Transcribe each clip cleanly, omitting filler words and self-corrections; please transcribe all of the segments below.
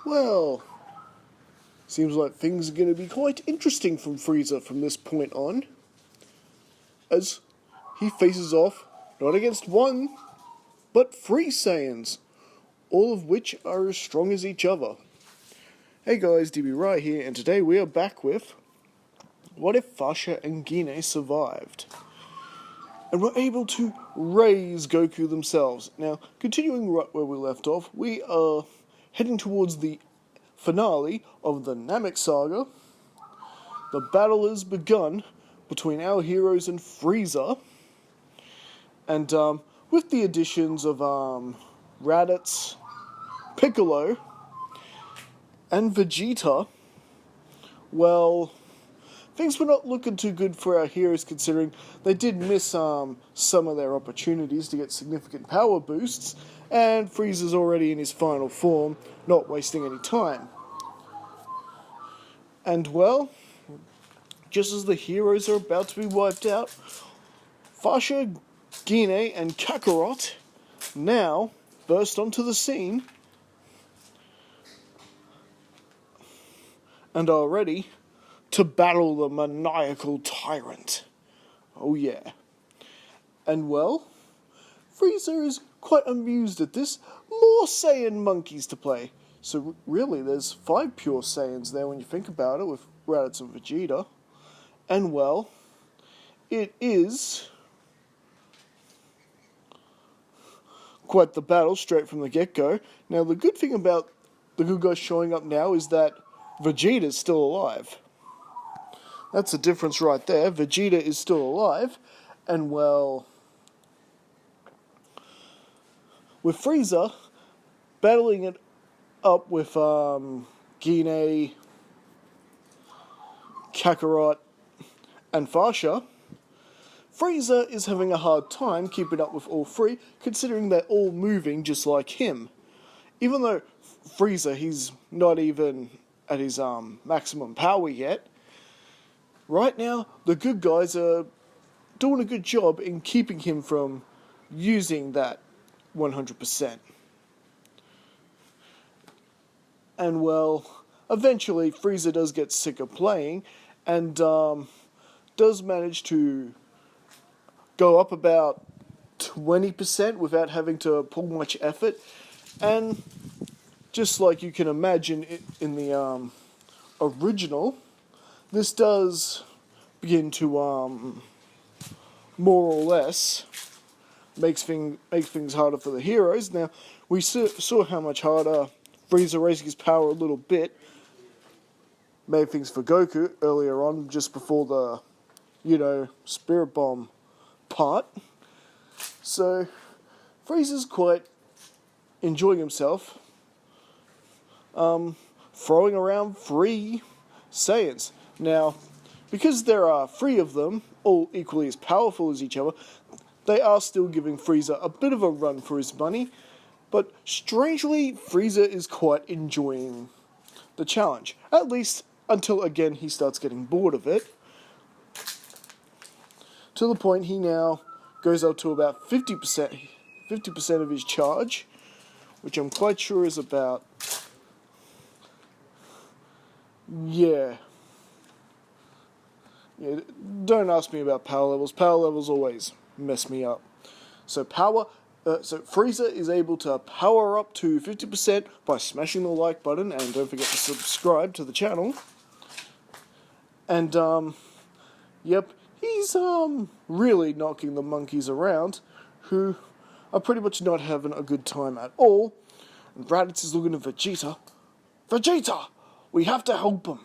Well, seems like things are going to be quite interesting from Frieza from this point on, as he faces off not against one, but three Saiyans, all of which are as strong as each other. Hey guys, DB Rai here, and today we are back with what if Fasha and Gine survived? And were able to raise Goku themselves. Now, continuing right where we left off, we are heading towards the finale of the Namek saga. The battle has begun between our heroes and Frieza. And with the additions of Raditz, Piccolo, and Vegeta, well, things were not looking too good for our heroes, considering they did miss some of their opportunities to get significant power boosts, and Frieza's already in his final form, not wasting any time. And well, just as the heroes are about to be wiped out, Fasha, Gine, and Kakarot now burst onto the scene and are ready to battle the maniacal tyrant. Oh yeah. And well, Frieza is quite amused at this. More Saiyan monkeys to play. So really, there's 5 pure Saiyans there when you think about it, with Raditz and Vegeta. And well, it is quite the battle straight from the get-go. Now, the good thing about the good guys showing up now is that Vegeta's still alive. That's the difference right there. Vegeta is still alive, and well, with Frieza battling it up with Gine, Kakarot, and Fasha, Frieza is having a hard time keeping up with all three, considering they're all moving just like him. Even though Frieza, he's not even at his maximum power yet, right now, the good guys are doing a good job in keeping him from using that 100%. And well, eventually Frieza does get sick of playing and does manage to go up about 20% without having to pull much effort. And just like you can imagine in the original, this does begin to, more or less, make things harder for the heroes. Now, we saw how much harder Frieza raising his power a little bit made things for Goku earlier on, just before the, Spirit Bomb part. So, Frieza's quite enjoying himself, throwing around 3 Saiyans. Now, because there are 3 of them, all equally as powerful as each other, they are still giving Frieza a bit of a run for his money, but strangely, Frieza is quite enjoying the challenge, at least until again he starts getting bored of it, to the point he now goes up to about 50% of his charge, which I'm quite sure is about, yeah, don't ask me about power levels. Power levels always mess me up. So Frieza is able to power up to 50% by smashing the like button, and don't forget to subscribe to the channel. And yep, he's really knocking the monkeys around, who are pretty much not having a good time at all. And Raditz is looking at Vegeta. Vegeta, we have to help him.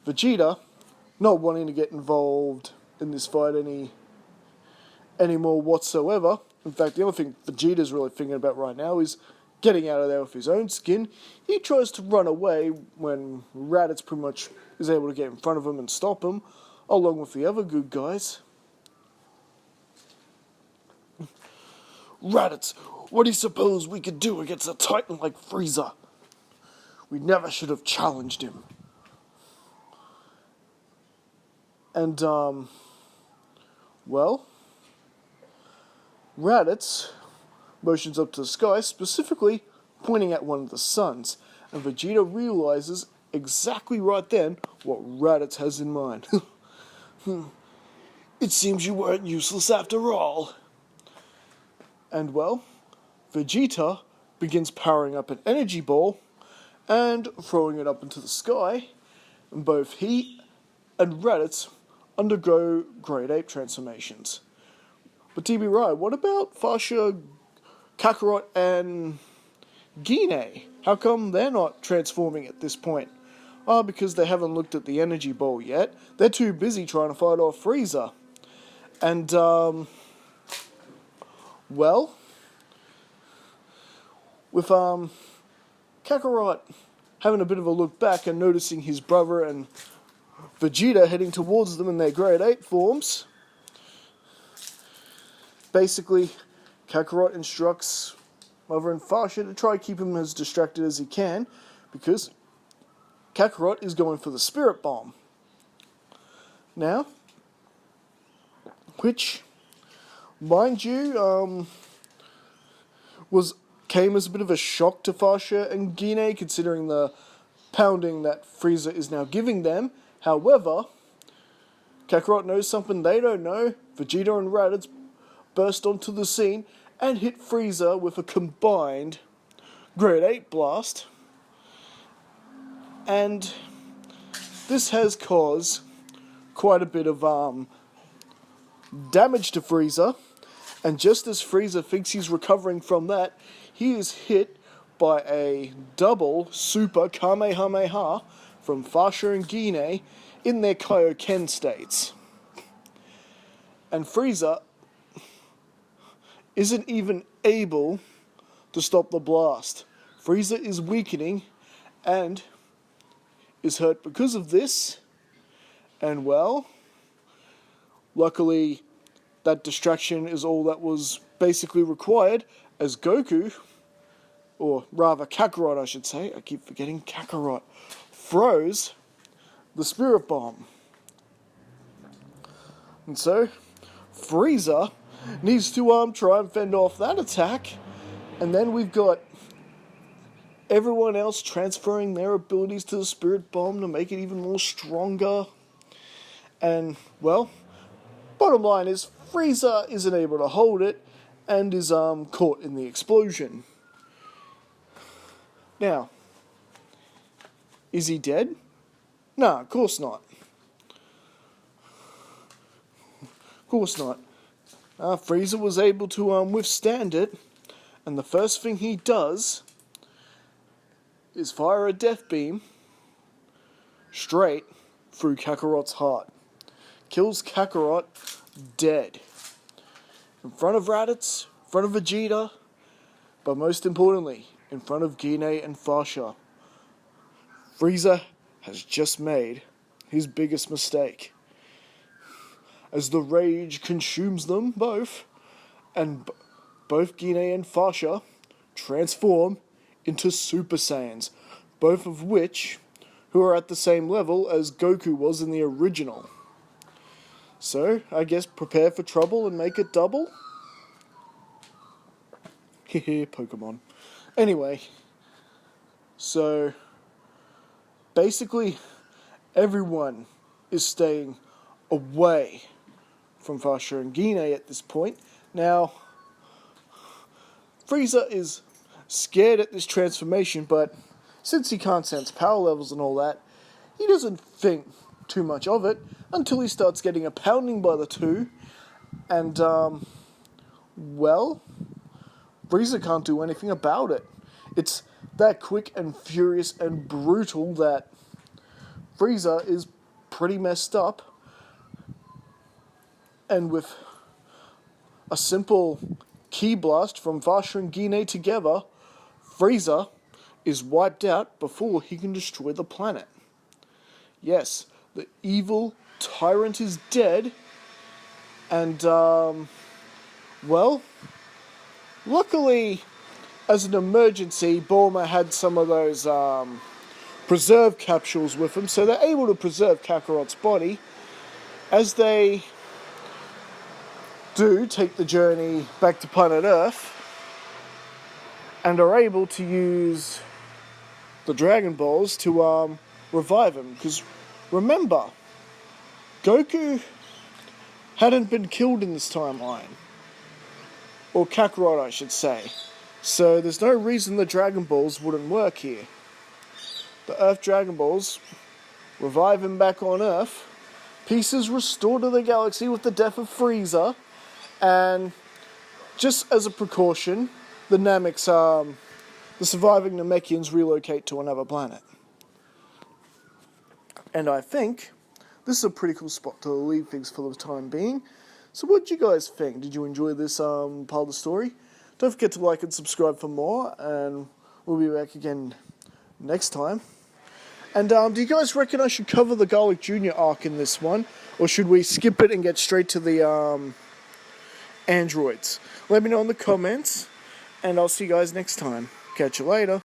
Vegeta, not wanting to get involved in this fight anymore whatsoever. In fact, the only thing Vegeta's really thinking about right now is getting out of there with his own skin. He tries to run away when Raditz pretty much is able to get in front of him and stop him, along with the other good guys. Raditz, what do you suppose we could do against a titan like Frieza? We never should have challenged him. And, well, Raditz motions up to the sky, specifically pointing at one of the suns, and Vegeta realizes exactly right then what Raditz has in mind. It seems you weren't useless after all. And well, Vegeta begins powering up an energy ball and throwing it up into the sky, and both he and Raditz undergo Great Ape transformations. But TB what about Fasha, Kakarot, and Gine? How come they're not transforming at this point? Because they haven't looked at the energy ball yet. They're too busy trying to fight off Frieza. And, well, with Kakarot having a bit of a look back and noticing his brother and Vegeta heading towards them in their Great Ape forms, basically Kakarot instructs Mother and Fasha to try to keep him as distracted as he can, because Kakarot is going for the Spirit Bomb. Now, which, mind you, came as a bit of a shock to Fasha and Gine, considering the pounding that Frieza is now giving them. However, Kakarot knows something they don't know. Vegeta and Raditz burst onto the scene and hit Frieza with a combined Great Ape Blast. And this has caused quite a bit of damage to Frieza. And just as Frieza thinks he's recovering from that, he is hit by a double super Kamehameha from Fasha and Gine in their Kaioken states. And Frieza isn't even able to stop the blast. Frieza is weakening and is hurt because of this. And well, luckily that distraction is all that was basically required, as Goku, or rather Kakarot I should say, I keep forgetting Kakarot, throws the Spirit Bomb. And so, Frieza needs to try and fend off that attack, and then we've got everyone else transferring their abilities to the Spirit Bomb to make it even more stronger. And, well, bottom line is, Frieza isn't able to hold it, and is caught in the explosion. Now, is he dead? No, of course not. Of course not. Frieza was able to withstand it, and the first thing he does is fire a death beam straight through Kakarot's heart. Kills Kakarot dead. In front of Raditz, in front of Vegeta, but most importantly, in front of Gine and Fasha. Frieza has just made his biggest mistake. As the rage consumes them both, and both Gine and Fasha transform into Super Saiyans, both of which who are at the same level as Goku was in the original. So, I guess prepare for trouble and make it double? Hehe, Pokemon. Anyway, so basically everyone is staying away from Fasha and Gine at this point. Now, Frieza is scared at this transformation, but since he can't sense power levels and all that, he doesn't think too much of it until he starts getting a pounding by the two, and, well, Frieza can't do anything about it. It's that quick and furious and brutal that Frieza is pretty messed up, and with a simple ki blast from Fasha and Gine together, Frieza is wiped out before he can destroy the planet. Yes, the evil tyrant is dead, and, well, luckily, as an emergency, Bulma had some of those, preserve capsules with him, so they're able to preserve Kakarot's body, as they do take the journey back to planet Earth. and are able to use the Dragon Balls to revive him. Because remember, Goku hadn't been killed in this timeline. Or Kakarot, I should say. So there's no reason the Dragon Balls wouldn't work here. The Earth Dragon Balls revive him back on Earth. Pieces restored to the galaxy with the death of Frieza. And just as a precaution, the surviving Namekians relocate to another planet. And I think this is a pretty cool spot to leave things for the time being. So what did you guys think? Did you enjoy this part of the story? Don't forget to like and subscribe for more, and we'll be back again next time. And do you guys reckon I should cover the Garlic Jr. arc in this one? Or should we skip it and get straight to the androids? Let me know in the comments, and I'll see you guys next time. Catch you later.